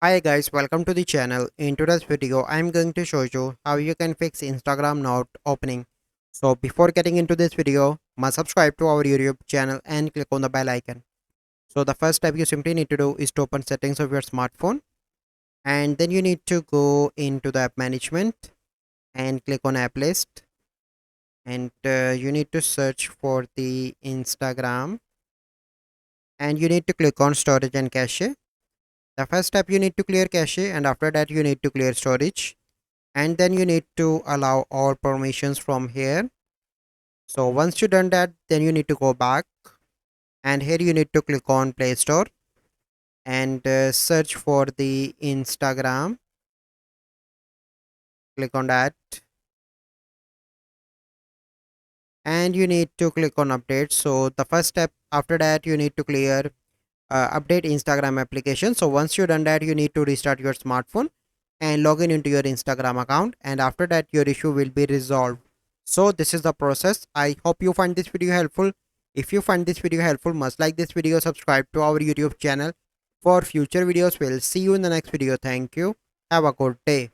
Hi guys, welcome to the channel. In today's video, I'm going to show you how you can fix Instagram not opening. So before getting into this video, must subscribe to our YouTube channel and click on the bell icon. So the first step you simply need to do is to open settings of your smartphone, and then you need to go into the app management and click on app list, and you need to search for the Instagram, and you need to click on storage and cache. The first step you need to clear cache, and after that you need to clear storage, and then you need to allow all permissions from here. So once you done that, then you need to go back, and here you need to click on Play Store and search for the Instagram. Click on that, and you need to click on update. So the first step after that, you need to clear update Instagram application. So once you done that, you need to restart your smartphone and log in into your Instagram account, and after that your issue will be resolved. So this is the process. I hope you find this video helpful. If you find this video helpful, must like this video, subscribe to our YouTube channel for future videos. We'll see you in the next video. Thank you. Have a good day.